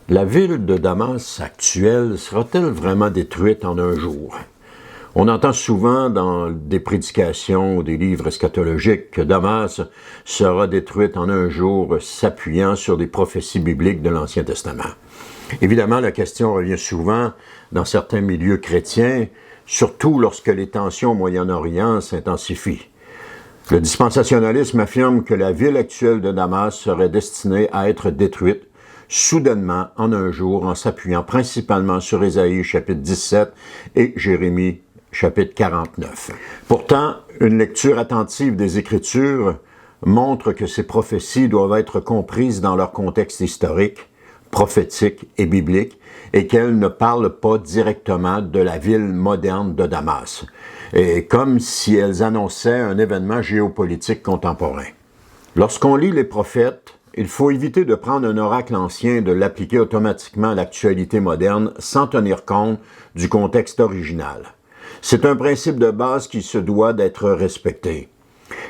La ville de Damas actuelle sera-t-elle vraiment détruite en un jour? On entend souvent dans des prédications ou des livres eschatologiques que Damas sera détruite en un jour, s'appuyant sur des prophéties bibliques de l'Ancien Testament. Évidemment, la question revient souvent dans certains milieux chrétiens, surtout lorsque les tensions au Moyen-Orient s'intensifient. Le dispensationalisme affirme que la ville actuelle de Damas serait destinée à être détruite soudainement en un jour en s'appuyant principalement sur Ésaïe chapitre 17 et Jérémie chapitre 49. Pourtant, une lecture attentive des Écritures montre que ces prophéties doivent être comprises dans leur contexte historique, prophétique et biblique, et qu'elles ne parlent pas directement de la ville moderne de Damas, et comme si elles annonçaient un événement géopolitique contemporain. Lorsqu'on lit les prophètes, il faut éviter de prendre un oracle ancien et de l'appliquer automatiquement à l'actualité moderne sans tenir compte du contexte original. C'est un principe de base qui se doit d'être respecté.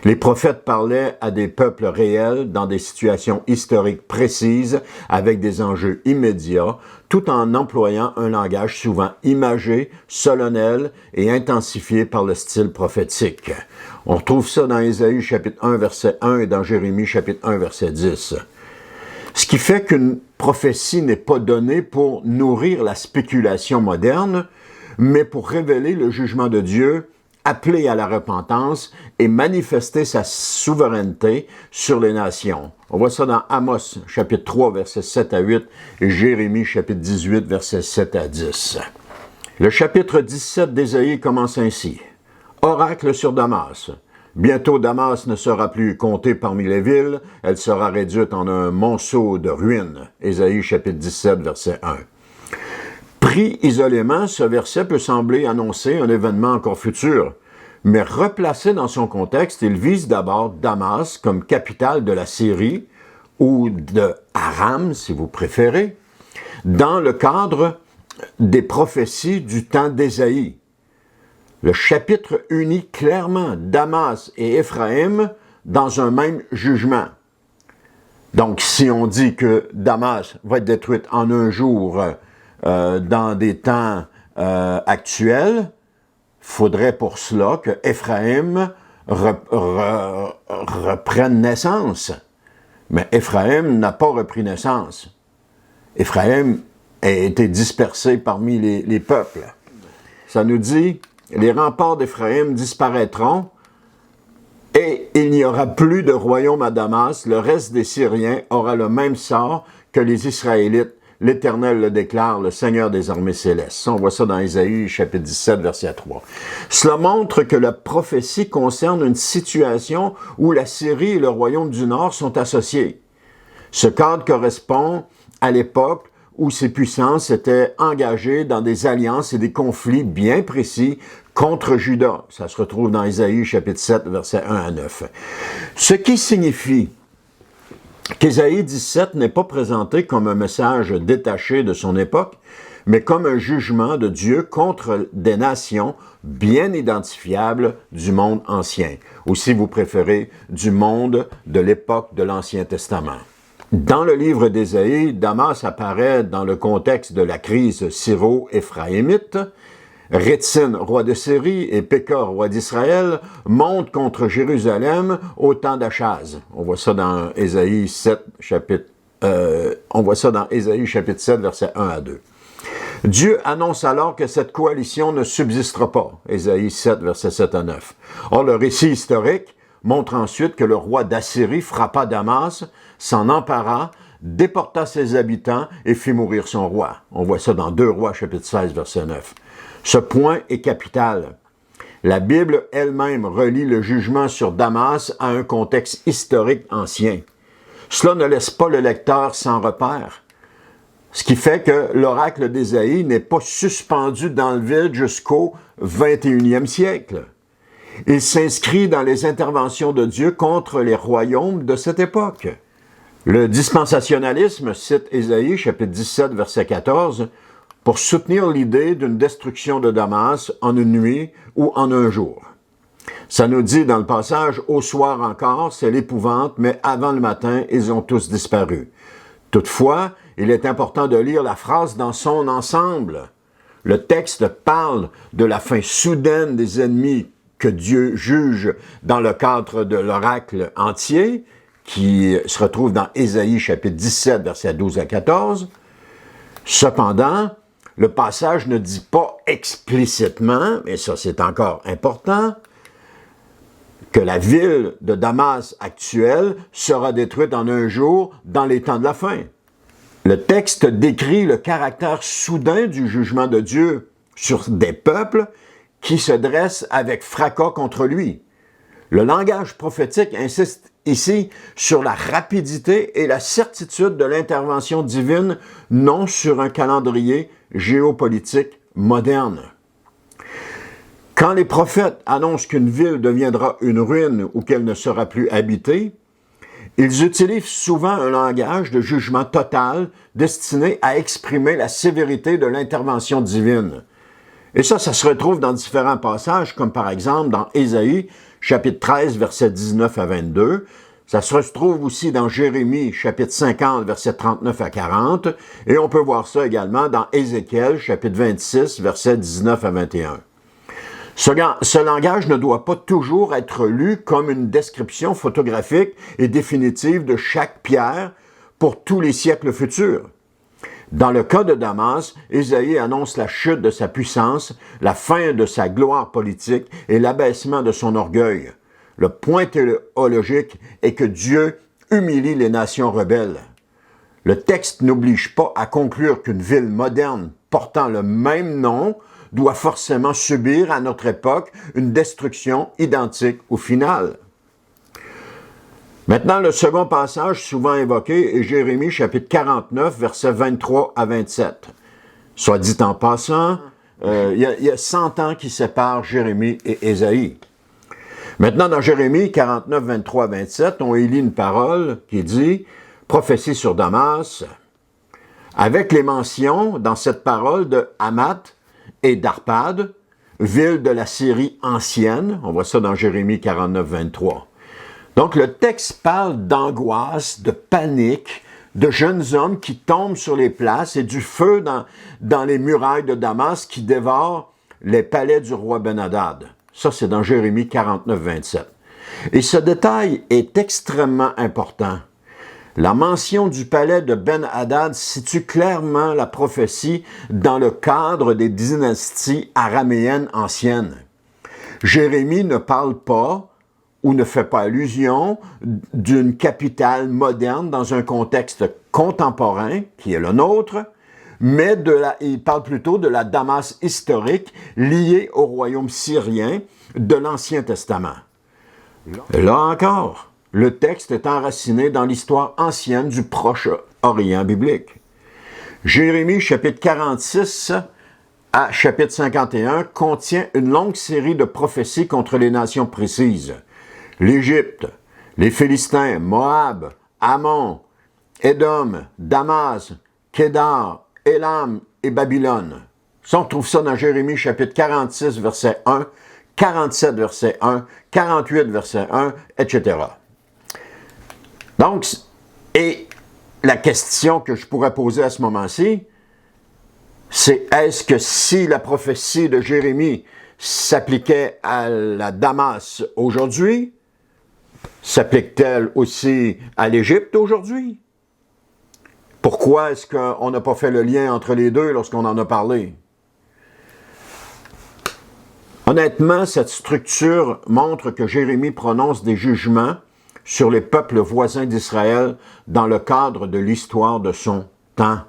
Les prophètes parlaient à des peuples réels dans des situations historiques précises avec des enjeux immédiats, tout en employant un langage souvent imagé, solennel et intensifié par le style prophétique. On retrouve ça dans Ésaïe chapitre 1 verset 1 et dans Jérémie chapitre 1 verset 10. Ce qui fait qu'une prophétie n'est pas donnée pour nourrir la spéculation moderne, mais pour révéler le jugement de Dieu, appeler à la repentance et manifester sa souveraineté sur les nations. On voit ça dans Amos, chapitre 3, versets 7 à 8, et Jérémie, chapitre 18, versets 7 à 10. Le chapitre 17 d'Ésaïe commence ainsi. « Oracle sur Damas. Bientôt Damas ne sera plus comptée parmi les villes, elle sera réduite en un monceau de ruines. » Ésaïe, chapitre 17, verset 1. Pris isolément, ce verset peut sembler annoncer un événement encore futur, mais replacé dans son contexte, il vise d'abord Damas comme capitale de la Syrie, ou de Aram, si vous préférez, dans le cadre des prophéties du temps d'Ésaïe. Le chapitre unit clairement Damas et Éphraïm dans un même jugement. Donc, si on dit que Damas va être détruite en un jour, dans des temps actuels, faudrait pour cela que Éphraïm reprenne naissance. Mais Éphraïm n'a pas repris naissance. Éphraïm a été dispersé parmi les peuples. Ça nous dit, les remparts d'Éphraïm disparaîtront et il n'y aura plus de royaume à Damas. Le reste des Syriens aura le même sort que les Israélites. L'Éternel le déclare, le Seigneur des armées célestes. On voit ça dans Ésaïe, chapitre 17, verset 3. Cela montre que la prophétie concerne une situation où la Syrie et le royaume du Nord sont associés. Ce cadre correspond à l'époque où ces puissances étaient engagées dans des alliances et des conflits bien précis contre Juda. Ça se retrouve dans Ésaïe, chapitre 7, versets 1 à 9. Ce qui signifie qu'Ésaïe 17 n'est pas présenté comme un message détaché de son époque, mais comme un jugement de Dieu contre des nations bien identifiables du monde ancien, ou si vous préférez, du monde de l'époque de l'Ancien Testament. Dans le livre d'Ésaïe, Damas apparaît dans le contexte de la crise syro-éphraïmite. Rétzin, roi de Syrie, et Pékor, roi d'Israël, montent contre Jérusalem au temps d'Achaz. On voit ça dans Ésaïe 7, chapitre 7, versets 1 à 2. Dieu annonce alors que cette coalition ne subsistera pas. Ésaïe 7, versets 7 à 9. Or, le récit historique montre ensuite que le roi d'Assyrie frappa Damas, s'en empara, déporta ses habitants et fit mourir son roi. On voit ça dans 2 Rois, chapitre 16, verset 9. Ce point est capital. La Bible elle-même relie le jugement sur Damas à un contexte historique ancien. Cela ne laisse pas le lecteur sans repère. Ce qui fait que l'oracle d'Ésaïe n'est pas suspendu dans le vide jusqu'au 21e siècle. Il s'inscrit dans les interventions de Dieu contre les royaumes de cette époque. Le dispensationalisme cite Ésaïe, chapitre 17, verset 14, pour soutenir l'idée d'une destruction de Damas en une nuit ou en un jour. Ça nous dit dans le passage, « Au soir encore, c'est l'épouvante, mais avant le matin, ils ont tous disparu. » Toutefois, il est important de lire la phrase dans son ensemble. Le texte parle de la fin soudaine des ennemis que Dieu juge dans le cadre de l'oracle entier, qui se retrouve dans Ésaïe chapitre 17, versets 12 à 14. Cependant, le passage ne dit pas explicitement, et ça c'est encore important, que la ville de Damas actuelle sera détruite en un jour dans les temps de la fin. Le texte décrit le caractère soudain du jugement de Dieu sur des peuples qui se dressent avec fracas contre lui. Le langage prophétique insiste ici sur la rapidité et la certitude de l'intervention divine, non sur un calendrier géopolitique moderne. Quand les prophètes annoncent qu'une ville deviendra une ruine ou qu'elle ne sera plus habitée, ils utilisent souvent un langage de jugement total destiné à exprimer la sévérité de l'intervention divine. Et ça se retrouve dans différents passages, comme par exemple dans Ésaïe, chapitre 13, versets 19 à 22. Ça se retrouve aussi dans Jérémie, chapitre 50, versets 39 à 40. Et on peut voir ça également dans Ézéchiel, chapitre 26, versets 19 à 21. Ce langage ne doit pas toujours être lu comme une description photographique et définitive de chaque pierre pour tous les siècles futurs. Dans le cas de Damas, Ésaïe annonce la chute de sa puissance, la fin de sa gloire politique et l'abaissement de son orgueil. Le point théologique est que Dieu humilie les nations rebelles. Le texte n'oblige pas à conclure qu'une ville moderne portant le même nom doit forcément subir à notre époque une destruction identique au final. Maintenant, le second passage souvent évoqué est Jérémie chapitre 49, versets 23 à 27. Soit dit en passant, il y a 100 ans qui séparent Jérémie et Ésaïe. Maintenant, dans Jérémie 49, 23 à 27, on y lit une parole qui dit « Prophétie sur Damas », avec les mentions dans cette parole de Hamath et d'Arpad, ville de la Syrie ancienne. On voit ça dans Jérémie 49, 23. Donc, le texte parle d'angoisse, de panique, de jeunes hommes qui tombent sur les places et du feu dans les murailles de Damas qui dévorent les palais du roi Ben-Hadad. Ça, c'est dans Jérémie 49, 27. Et ce détail est extrêmement important. La mention du palais de Ben-Hadad situe clairement la prophétie dans le cadre des dynasties araméennes anciennes. Jérémie ne parle pas ou ne fait pas allusion d'une capitale moderne dans un contexte contemporain, qui est le nôtre, mais il parle plutôt de la Damas historique liée au royaume syrien de l'Ancien Testament. Là encore, le texte est enraciné dans l'histoire ancienne du Proche-Orient biblique. Jérémie, chapitre 46 à chapitre 51, contient une longue série de prophéties contre les nations précises. L'Égypte, les Philistins, Moab, Ammon, Édom, Damas, Kédar, Élam et Babylone. Ça, on trouve ça dans Jérémie, chapitre 46, verset 1, 47, verset 1, 48, verset 1, etc. Donc, et la question que je pourrais poser à ce moment-ci, c'est est-ce que si la prophétie de Jérémie s'appliquait à la Damas aujourd'hui, s'applique-t-elle aussi à l'Égypte aujourd'hui? Pourquoi est-ce qu'on n'a pas fait le lien entre les deux lorsqu'on en a parlé? Honnêtement, cette structure montre que Jérémie prononce des jugements sur les peuples voisins d'Israël dans le cadre de l'histoire de son temps.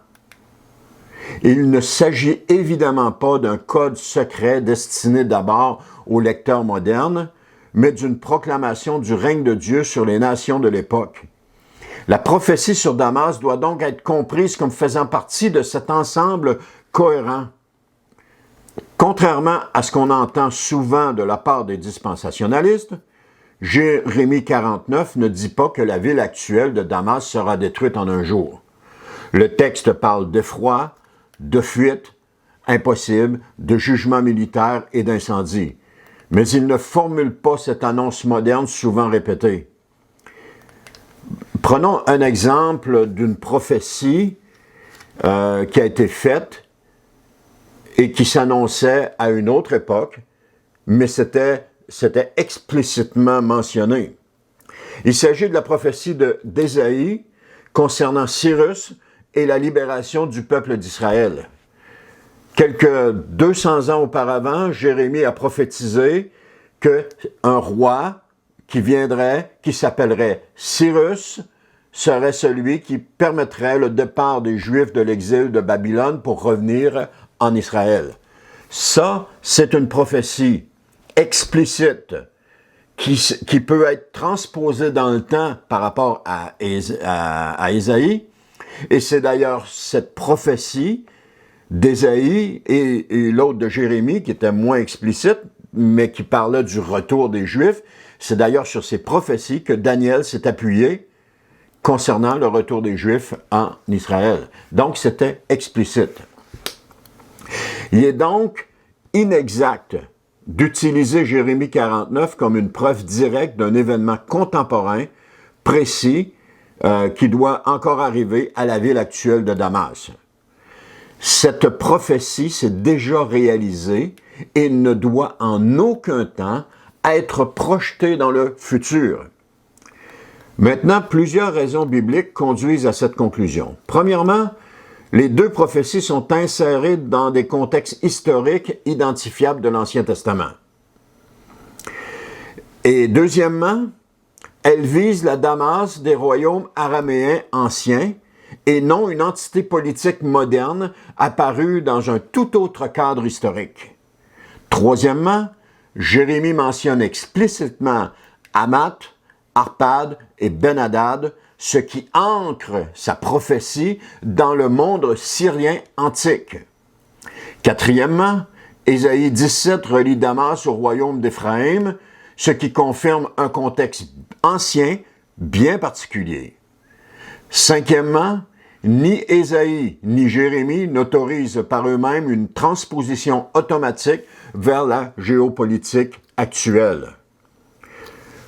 Il ne s'agit évidemment pas d'un code secret destiné d'abord aux lecteurs modernes, mais d'une proclamation du règne de Dieu sur les nations de l'époque. La prophétie sur Damas doit donc être comprise comme faisant partie de cet ensemble cohérent. Contrairement à ce qu'on entend souvent de la part des dispensationalistes, Jérémie 49 ne dit pas que la ville actuelle de Damas sera détruite en un jour. Le texte parle d'effroi, de fuite, impossible, de jugement militaire et d'incendie. Mais il ne formule pas cette annonce moderne souvent répétée. Prenons un exemple d'une prophétie qui a été faite et qui s'annonçait à une autre époque, mais c'était explicitement mentionné. Il s'agit de la prophétie d'Ésaïe concernant Cyrus et la libération du peuple d'Israël. Quelques 200 ans auparavant, Jérémie a prophétisé qu'un roi qui viendrait, qui s'appellerait Cyrus, serait celui qui permettrait le départ des Juifs de l'exil de Babylone pour revenir en Israël. Ça, c'est une prophétie explicite qui peut être transposée dans le temps par rapport à Ésaïe. Et c'est d'ailleurs cette prophétie d'Ésaïe et l'autre de Jérémie qui était moins explicite, mais qui parlait du retour des Juifs. C'est d'ailleurs sur ces prophéties que Daniel s'est appuyé concernant le retour des Juifs en Israël. Donc, c'était explicite. Il est donc inexact d'utiliser Jérémie 49 comme une preuve directe d'un événement contemporain, précis, qui doit encore arriver à la ville actuelle de Damas. Cette prophétie s'est déjà réalisée et ne doit en aucun temps être projetée dans le futur. Maintenant, plusieurs raisons bibliques conduisent à cette conclusion. Premièrement, les deux prophéties sont insérées dans des contextes historiques identifiables de l'Ancien Testament. Et deuxièmement, elles visent la Damas des royaumes araméens anciens et non une entité politique moderne apparue dans un tout autre cadre historique. Troisièmement, Jérémie mentionne explicitement Hamath, Arpad et Ben-Hadad, ce qui ancre sa prophétie dans le monde syrien antique. Quatrièmement, Ésaïe 17 relie Damas au royaume d'Éphraïm, ce qui confirme un contexte ancien bien particulier. Cinquièmement, ni Ésaïe ni Jérémie n'autorisent par eux-mêmes une transposition automatique vers la géopolitique actuelle.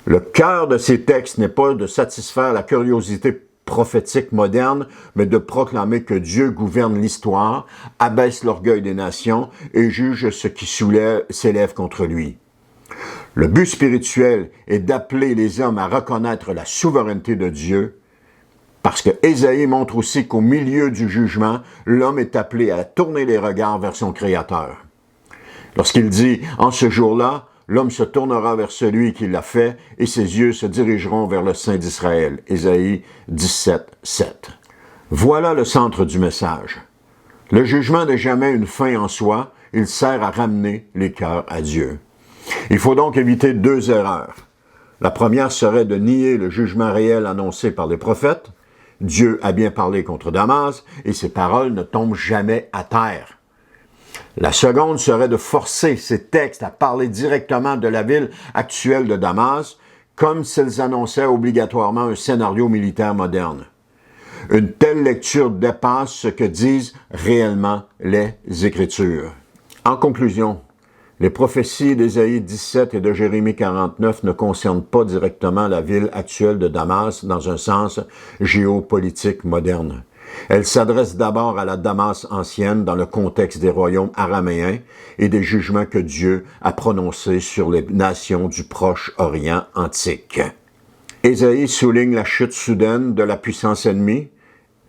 Le cœur de ces textes n'est pas de satisfaire la curiosité prophétique moderne, mais de proclamer que Dieu gouverne l'histoire, abaisse l'orgueil des nations et juge ce qui s'élève contre lui. Le but spirituel est d'appeler les hommes à reconnaître la souveraineté de Dieu, parce que Ésaïe montre aussi qu'au milieu du jugement, l'homme est appelé à tourner les regards vers son Créateur. Lorsqu'il dit « En ce jour-là, l'homme se tournera vers celui qui l'a fait et ses yeux se dirigeront vers le Saint d'Israël. » Ésaïe 17, 7. Voilà le centre du message. Le jugement n'est jamais une fin en soi, il sert à ramener les cœurs à Dieu. Il faut donc éviter deux erreurs. La première serait de nier le jugement réel annoncé par les prophètes. Dieu a bien parlé contre Damas et ses paroles ne tombent jamais à terre. La seconde serait de forcer ces textes à parler directement de la ville actuelle de Damas, comme s'ils annonçaient obligatoirement un scénario militaire moderne. Une telle lecture dépasse ce que disent réellement les Écritures. En conclusion, les prophéties d'Ésaïe 17 et de Jérémie 49 ne concernent pas directement la ville actuelle de Damas dans un sens géopolitique moderne. Elles s'adressent d'abord à la Damas ancienne dans le contexte des royaumes araméens et des jugements que Dieu a prononcés sur les nations du Proche-Orient antique. Ésaïe souligne la chute soudaine de la puissance ennemie,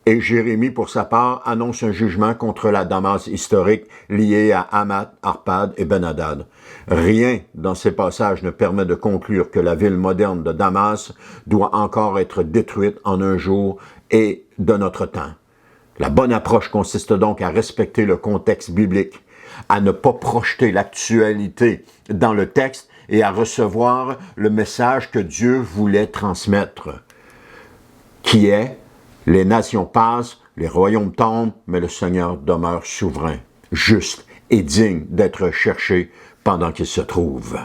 et Jérémie, pour sa part, annonce un jugement contre la Damas historique liée à Hamath, Arpad et Ben-Hadad. Rien dans ces passages ne permet de conclure que la ville moderne de Damas doit encore être détruite en un jour et de notre temps. La bonne approche consiste donc à respecter le contexte biblique, à ne pas projeter l'actualité dans le texte et à recevoir le message que Dieu voulait transmettre, qui est « Les nations passent, les royaumes tombent, mais le Seigneur demeure souverain, juste et digne d'être cherché pendant qu'il se trouve. »